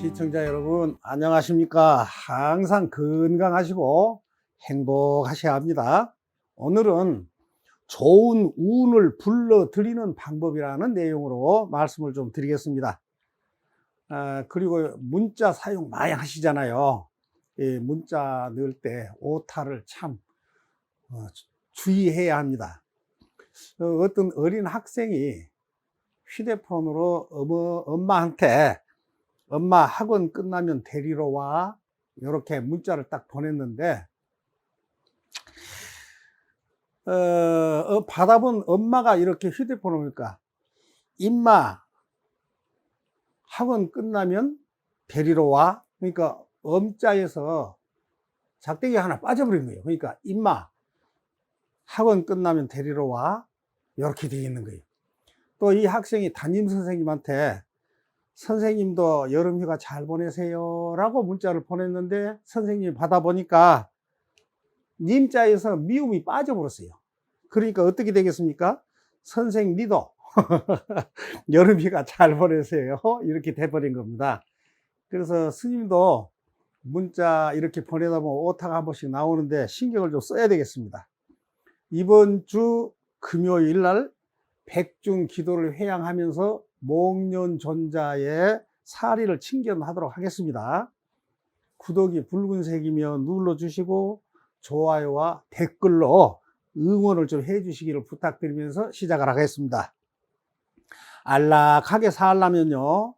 시청자 여러분, 안녕하십니까? 항상 건강하시고 행복하셔야 합니다. 오늘은 좋은 운을 불러들이는 방법이라는 내용으로 말씀을 좀 드리겠습니다. 그리고 문자 사용 많이 하시잖아요. 문자 넣을 때 오타를 참 주의해야 합니다. 어떤 어린 학생이 휴대폰으로 엄마한테 엄마 학원 끝나면 데리러 와, 이렇게 문자를 딱 보냈는데 받아본 엄마가 이렇게 휴대폰을 보니까 임마 학원 끝나면 데리러 와, 그러니까 엄자에서 작대기 하나 빠져버린 거예요. 그러니까 임마 학원 끝나면 데리러 와, 이렇게 되어 있는 거예요. 또 이 학생이 담임 선생님한테 선생님도 여름휴가 잘 보내세요 라고 문자를 보냈는데 선생님이 받아보니까 님자에서 미움이 빠져버렸어요. 그러니까 어떻게 되겠습니까? 선생님도 여름휴가 잘 보내세요 이렇게 돼버린 겁니다. 그래서 스님도 문자 이렇게 보내다 보면 오타가 한 번씩 나오는데 신경을 좀 써야 되겠습니다. 이번 주 금요일 날 백중 기도를 회양하면서 목련존자의 사리를 칭견하도록 하겠습니다. 구독이 붉은색이면 눌러주시고 좋아요와 댓글로 응원을 좀 해주시기를 부탁드리면서 시작을 하겠습니다. 안락하게 살려면요,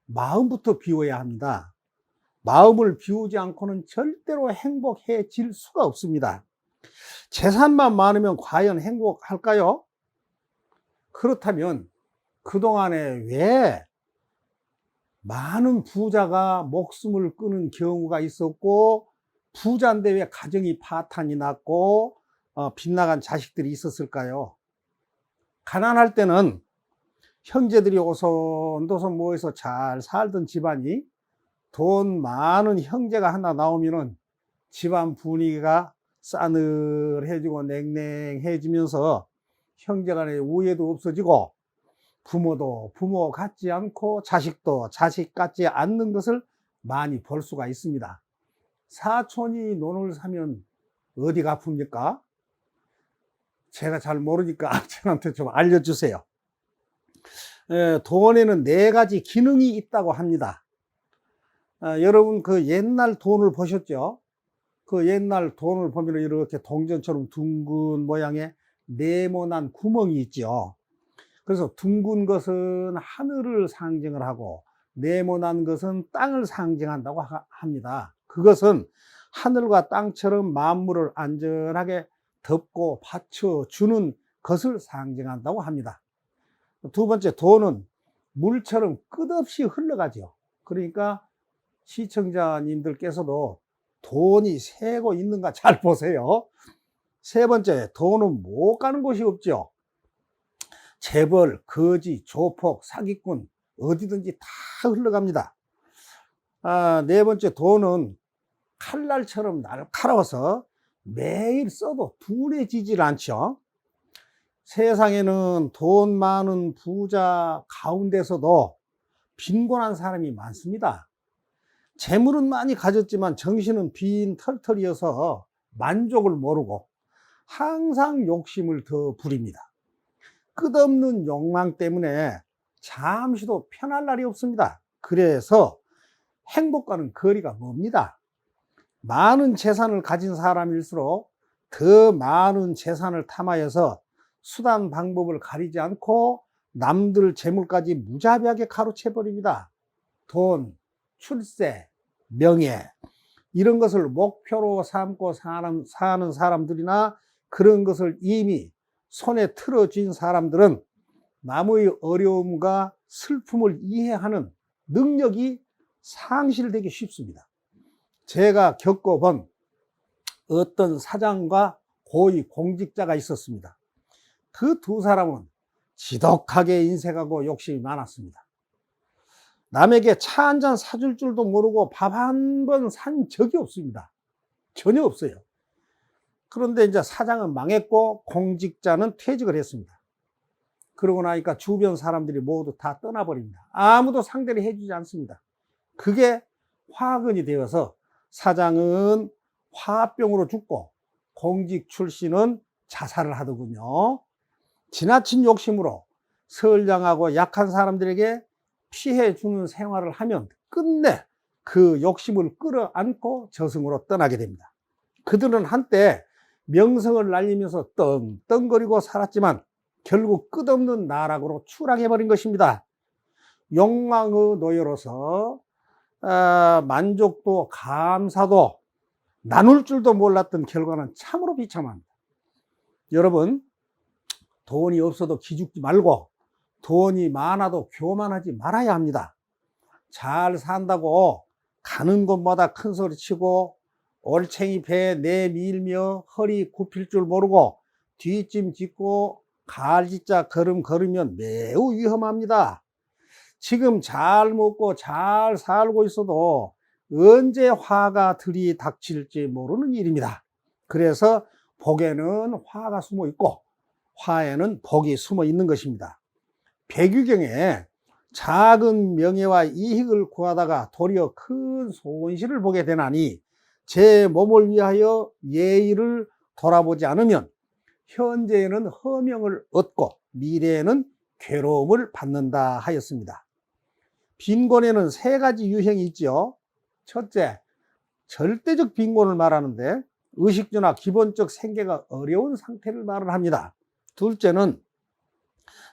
마음부터 비워야 합니다. 마음을 비우지 않고는 절대로 행복해질 수가 없습니다. 재산만 많으면 과연 행복할까요? 그렇다면 그동안에 왜 많은 부자가 목숨을 끊은 경우가 있었고, 부자인데 왜 가정이 파탄이 났고 빗나간 자식들이 있었을까요? 가난할 때는 형제들이 오손도손 모여서 잘 살던 집안이 돈 많은 형제가 하나 나오면은 집안 분위기가 싸늘해지고 냉랭해지면서 형제간의 우애도 없어지고, 부모도 부모 같지 않고 자식도 자식 같지 않는 것을 많이 볼 수가 있습니다. 사촌이 논을 사면 어디가 아픕니까? 제가 잘 모르니까 저한테 좀 알려주세요. 돈에는 4가지 기능이 있다고 합니다. 여러분 그 옛날 돈을 보셨죠? 그 옛날 돈을 보면 이렇게 동전처럼 둥근 모양의 네모난 구멍이 있죠. 그래서 둥근 것은 하늘을 상징을 하고 네모난 것은 땅을 상징한다고 합니다. 그것은 하늘과 땅처럼 만물을 안전하게 덮고 받쳐주는 것을 상징한다고 합니다. 두 번째, 돈은 물처럼 끝없이 흘러가죠. 그러니까 시청자님들께서도 돈이 새고 있는가 잘 보세요. 세 번째, 돈은 못 가는 곳이 없죠. 재벌, 거지, 조폭, 사기꾼 어디든지 다 흘러갑니다. 네 번째, 돈은 칼날처럼 날카로워서 매일 써도 둔해지질 않죠. 세상에는 돈 많은 부자 가운데서도 빈곤한 사람이 많습니다. 재물은 많이 가졌지만 정신은 빈 털털이어서 만족을 모르고 항상 욕심을 더 부립니다. 끝없는 욕망 때문에 잠시도 편할 날이 없습니다. 그래서 행복과는 거리가 멉니다. 많은 재산을 가진 사람일수록 더 많은 재산을 탐하여서 수단 방법을 가리지 않고 남들 재물까지 무자비하게 가로채 버립니다. 돈, 출세, 명예 이런 것을 목표로 삼고 사는 사람들이나 그런 것을 이미 손에 틀어쥔 사람들은 남의 어려움과 슬픔을 이해하는 능력이 상실되기 쉽습니다. 제가 겪어본 어떤 사장과 고위 공직자가 있었습니다. 그 두 사람은 지독하게 인색하고 욕심이 많았습니다. 남에게 차 한 잔 사줄 줄도 모르고 밥 한 번 산 적이 없습니다. 전혀 없어요. 그런데 이제 사장은 망했고 공직자는 퇴직을 했습니다. 그러고 나니까 주변 사람들이 모두 다 떠나버립니다. 아무도 상대를 해주지 않습니다. 그게 화근이 되어서 사장은 화병으로 죽고 공직 출신은 자살을 하더군요. 지나친 욕심으로 선량하고 약한 사람들에게 피해 주는 생활을 하면 끝내 그 욕심을 끌어안고 저승으로 떠나게 됩니다. 그들은 한때 명성을 날리면서 떵떵거리고 살았지만 결국 끝없는 나락으로 추락해버린 것입니다. 욕망의 노예로서 만족도 감사도 나눌 줄도 몰랐던 결과는 참으로 비참합니다. 여러분, 돈이 없어도 기죽지 말고 돈이 많아도 교만하지 말아야 합니다. 잘 산다고 가는 곳마다 큰 소리 치고 올챙이 배에 내밀며 허리 굽힐 줄 모르고 뒷짐 짓고 갈짓자 걸음 걸으면 매우 위험합니다. 지금 잘 먹고 잘 살고 있어도 언제 화가 들이닥칠지 모르는 일입니다. 그래서 복에는 화가 숨어 있고 화에는 복이 숨어 있는 것입니다. 백유경에 작은 명예와 이익을 구하다가 도리어 큰 손실을 보게 되나니 제 몸을 위하여 예의를 돌아보지 않으면 현재에는 허명을 얻고 미래에는 괴로움을 받는다 하였습니다. 빈곤에는 세 가지 유형이 있죠. 첫째, 절대적 빈곤을 말하는데 의식주나 기본적 생계가 어려운 상태를 말을 합니다. 둘째는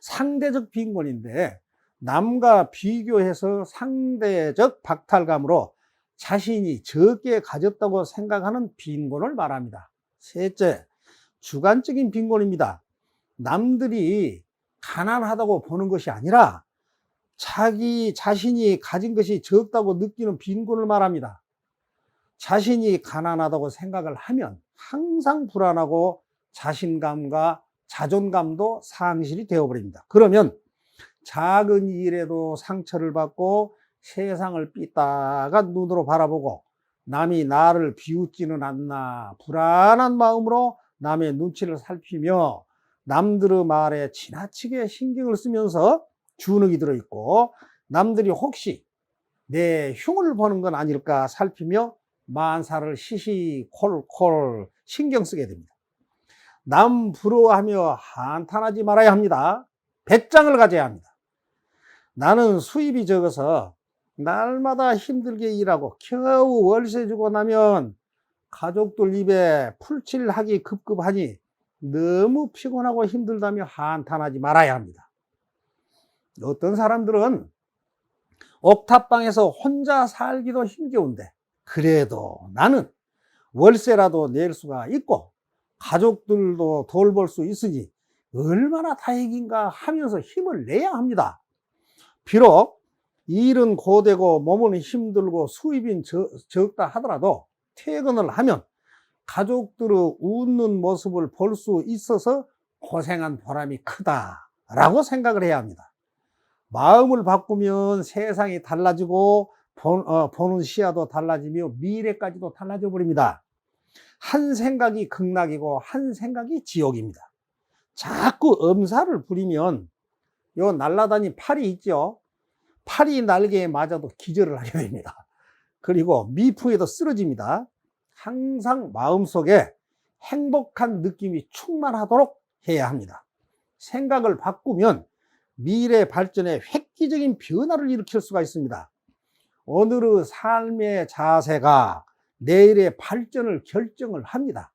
상대적 빈곤인데 남과 비교해서 상대적 박탈감으로 자신이 적게 가졌다고 생각하는 빈곤을 말합니다. 셋째, 주관적인 빈곤입니다. 남들이 가난하다고 보는 것이 아니라 자기 자신이 가진 것이 적다고 느끼는 빈곤을 말합니다. 자신이 가난하다고 생각을 하면 항상 불안하고 자신감과 자존감도 상실이 되어버립니다. 그러면 작은 일에도 상처를 받고 세상을 삐딱한 눈으로 바라보고 남이 나를 비웃지는 않나 불안한 마음으로 남의 눈치를 살피며 남들의 말에 지나치게 신경을 쓰면서 주눅이 들어있고 남들이 혹시 내 흉을 보는 건 아닐까 살피며 만사를 시시콜콜 신경 쓰게 됩니다. 남 부러워하며 한탄하지 말아야 합니다. 배짱을 가져야 합니다. 나는 수입이 적어서 날마다 힘들게 일하고 겨우 월세 주고 나면 가족들 입에 풀칠하기 급급하니 너무 피곤하고 힘들다며 한탄하지 말아야 합니다. 어떤 사람들은 옥탑방에서 혼자 살기도 힘겨운데 그래도 나는 월세라도 낼 수가 있고 가족들도 돌볼 수 있으니 얼마나 다행인가 하면서 힘을 내야 합니다. 비록 일은 고되고 몸은 힘들고 수입이 적다 하더라도 퇴근을 하면 가족들의 웃는 모습을 볼 수 있어서 고생한 보람이 크다라고 생각을 해야 합니다. 마음을 바꾸면 세상이 달라지고 보는 시야도 달라지며 미래까지도 달라져 버립니다. 한 생각이 극락이고 한 생각이 지옥입니다. 자꾸 엄살을 부리면 요 날라다닌 팔이 있죠. 팔이 날개에 맞아도 기절을 하게 됩니다. 그리고 미풍에도 쓰러집니다. 항상 마음속에 행복한 느낌이 충만하도록 해야 합니다. 생각을 바꾸면 미래 발전에 획기적인 변화를 일으킬 수가 있습니다. 오늘의 삶의 자세가 내일의 발전을 결정을 합니다.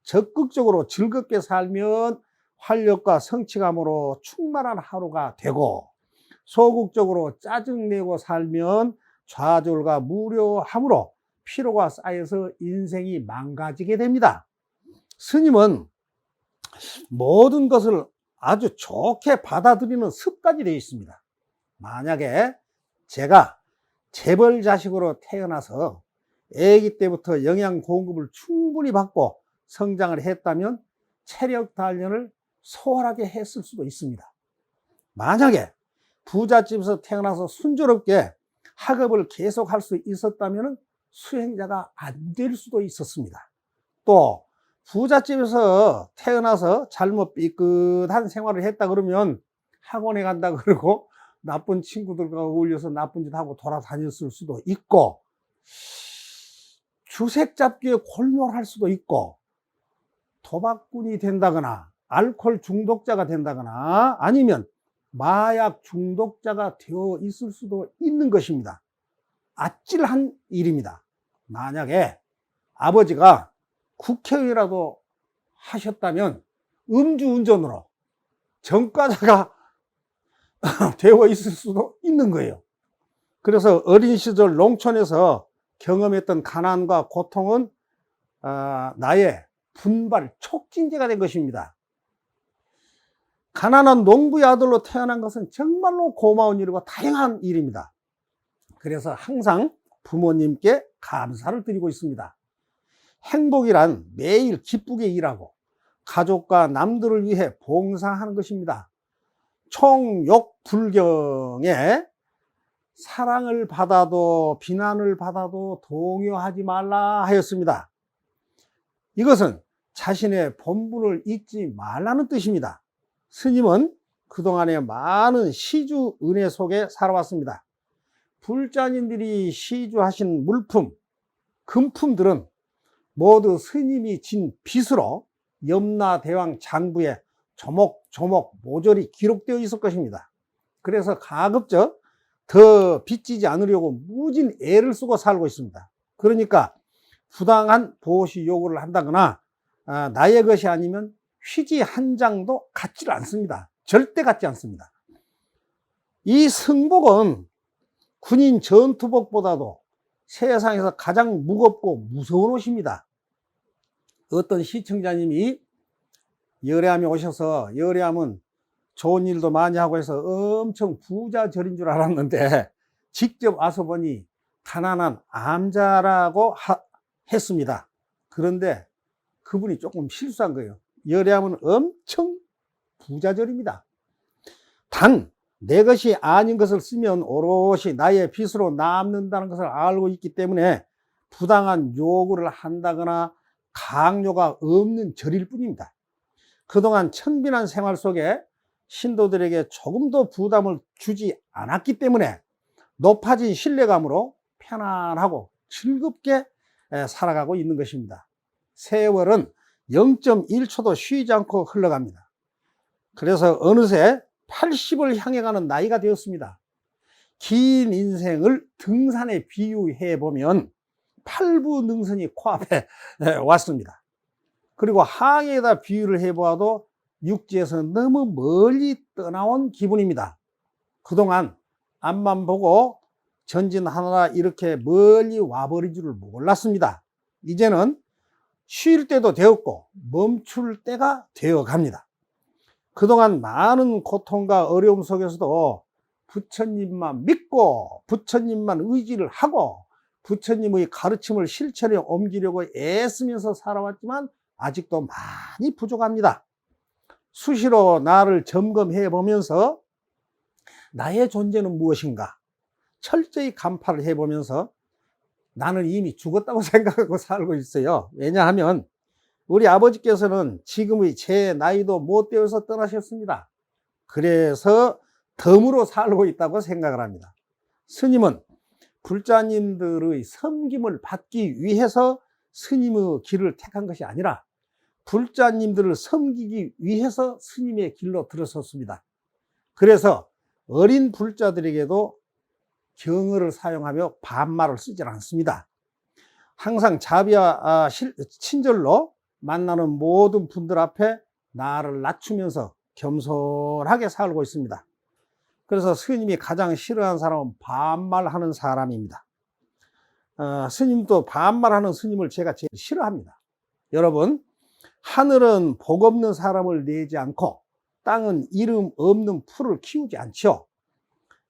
적극적으로 즐겁게 살면 활력과 성취감으로 충만한 하루가 되고 소극적으로 짜증내고 살면 좌절과 무료함으로 피로가 쌓여서 인생이 망가지게 됩니다. 스님은 모든 것을 아주 좋게 받아들이는 습관이 되어 있습니다. 만약에 제가 재벌 자식으로 태어나서 아기 때부터 영양 공급을 충분히 받고 성장을 했다면 체력 단련을 소홀하게 했을 수도 있습니다. 만약에 부잣집에서 태어나서 순조롭게 학업을 계속할 수 있었다면 수행자가 안 될 수도 있었습니다. 또 부잣집에서 태어나서 잘못 삐끗한 생활을 했다 그러면 학원에 간다 그러고 나쁜 친구들과 어울려서 나쁜 짓 하고 돌아다녔을 수도 있고, 주색 잡기에 골몰할 수도 있고, 도박꾼이 된다거나 알코올 중독자가 된다거나 아니면 마약 중독자가 되어 있을 수도 있는 것입니다. 아찔한 일입니다. 만약에 아버지가 국회의원이라도 하셨다면 음주운전으로 전과자가 되어 있을 수도 있는 거예요. 그래서 어린 시절 농촌에서 경험했던 가난과 고통은 나의 분발 촉진제가 된 것입니다. 가난한 농부의 아들로 태어난 것은 정말로 고마운 일이고 다양한 일입니다. 그래서 항상 부모님께 감사를 드리고 있습니다. 행복이란 매일 기쁘게 일하고 가족과 남들을 위해 봉사하는 것입니다. 총욕불경에 사랑을 받아도 비난을 받아도 동요하지 말라 하였습니다. 이것은 자신의 본분을 잊지 말라는 뜻입니다. 스님은 그동안에 많은 시주 은혜 속에 살아왔습니다. 불자님들이 시주하신 물품, 금품들은 모두 스님이 진 빚으로 염라대왕 장부에 조목조목 모조리 기록되어 있을 것입니다. 그래서 가급적 더 빚지지 않으려고 무진 애를 쓰고 살고 있습니다. 그러니까 부당한 보시 요구를 한다거나 나의 것이 아니면 휴지 한 장도 갖지를 않습니다. 절대 갖지 않습니다. 이 승복은 군인 전투복보다도 세상에서 가장 무겁고 무서운 옷입니다. 어떤 시청자님이 열애암에 오셔서, 열애암은 좋은 일도 많이 하고 해서 엄청 부자절인 줄 알았는데 직접 와서 보니 가난한 암자라고 했습니다. 그런데 그분이 조금 실수한 거예요. 열애암은 엄청 부자절입니다. 단 내 것이 아닌 것을 쓰면 오롯이 나의 빚으로 남는다는 것을 알고 있기 때문에 부당한 요구를 한다거나 강요가 없는 절일 뿐입니다. 그동안 청빈한 생활 속에 신도들에게 조금도 부담을 주지 않았기 때문에 높아진 신뢰감으로 편안하고 즐겁게 살아가고 있는 것입니다. 세월은 0.1초도 쉬지 않고 흘러갑니다. 그래서 어느새 80을 향해 가는 나이가 되었습니다. 긴 인생을 등산에 비유해 보면 팔부능선이 코앞에 왔습니다. 그리고 항해에다 비유를 해보아도 육지에서 너무 멀리 떠나온 기분입니다. 그동안 앞만 보고 전진하느라 이렇게 멀리 와버린 줄을 몰랐습니다. 이제는 쉴 때도 되었고 멈출 때가 되어 갑니다. 그동안 많은 고통과 어려움 속에서도 부처님만 믿고 부처님만 의지를 하고 부처님의 가르침을 실천에 옮기려고 애쓰면서 살아왔지만 아직도 많이 부족합니다. 수시로 나를 점검해 보면서 나의 존재는 무엇인가 철저히 간파를 해 보면서 나는 이미 죽었다고 생각하고 살고 있어요. 왜냐하면 우리 아버지께서는 지금의 제 나이도 못 되어서 떠나셨습니다. 그래서 덤으로 살고 있다고 생각을 합니다. 스님은 불자님들의 섬김을 받기 위해서 스님의 길을 택한 것이 아니라 불자님들을 섬기기 위해서 스님의 길로 들어섰습니다. 그래서 어린 불자들에게도 경어를 사용하며 반말을 쓰질 않습니다. 항상 자비와 친절로 만나는 모든 분들 앞에 나를 낮추면서 겸손하게 살고 있습니다. 그래서 스님이 가장 싫어하는 사람은 반말하는 사람입니다. 스님도 반말하는 스님을 제가 제일 싫어합니다. 여러분, 하늘은 복 없는 사람을 내지 않고 땅은 이름 없는 풀을 키우지 않죠.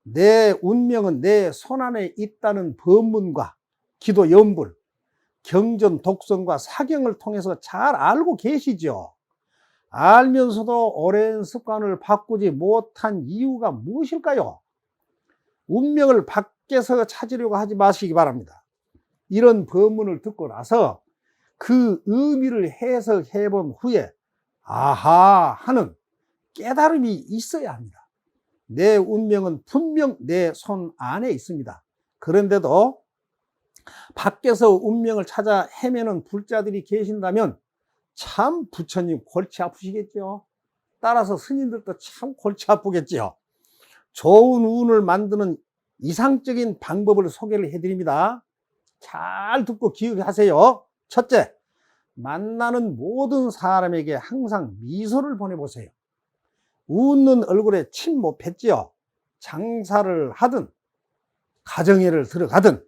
내 운명은 내 손안에 있다는 법문과 기도 연불, 경전 독성과 사경을 통해서 잘 알고 계시죠. 알면서도 오랜 습관을 바꾸지 못한 이유가 무엇일까요? 운명을 밖에서 찾으려고 하지 마시기 바랍니다. 이런 법문을 듣고 나서 그 의미를 해석해 본 후에 아하 하는 깨달음이 있어야 합니다. 내 운명은 분명 내 손 안에 있습니다. 그런데도 밖에서 운명을 찾아 헤매는 불자들이 계신다면 참 부처님 골치 아프시겠죠. 따라서 스님들도 참 골치 아프겠죠. 좋은 운을 만드는 이상적인 방법을 소개를 해드립니다. 잘 듣고 기억하세요. 첫째, 만나는 모든 사람에게 항상 미소를 보내보세요. 웃는 얼굴에 침 못 뱉지요. 장사를 하든 가정회를 들어가든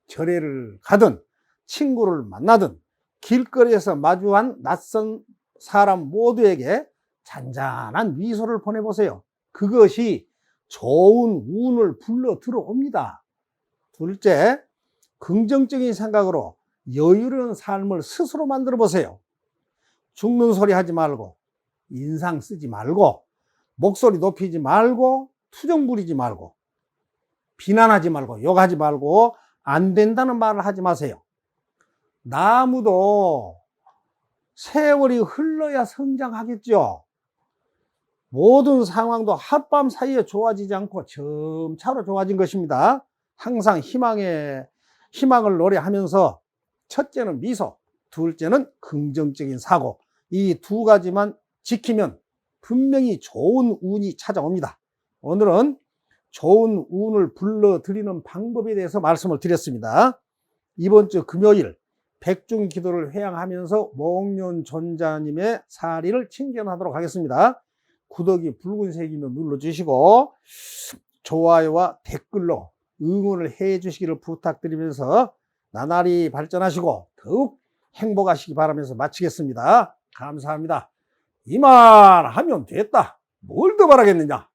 절에를 가든 친구를 만나든 길거리에서 마주한 낯선 사람 모두에게 잔잔한 미소를 보내보세요. 그것이 좋은 운을 불러 들어옵니다. 둘째, 긍정적인 생각으로 여유로운 삶을 스스로 만들어 보세요. 죽는 소리 하지 말고, 인상 쓰지 말고, 목소리 높이지 말고, 투정 부리지 말고, 비난하지 말고, 욕하지 말고, 안 된다는 말을 하지 마세요. 나무도 세월이 흘러야 성장하겠죠. 모든 상황도 하룻밤 사이에 좋아지지 않고 점차로 좋아진 것입니다. 항상 희망을 노래하면서 첫째는 미소, 둘째는 긍정적인 사고, 이 두 가지만 지키면 분명히 좋은 운이 찾아옵니다. 오늘은 좋은 운을 불러들이는 방법에 대해서 말씀을 드렸습니다. 이번 주 금요일 백중기도를 회양하면서 목련존자님의 사리를 칭견하도록 하겠습니다. 구독이 붉은색이면 눌러주시고 좋아요와 댓글로 응원을 해 주시기를 부탁드리면서 나날이 발전하시고 더욱 행복하시기 바라면서 마치겠습니다. 감사합니다. 이만 하면 됐다. 뭘 더 바라겠느냐.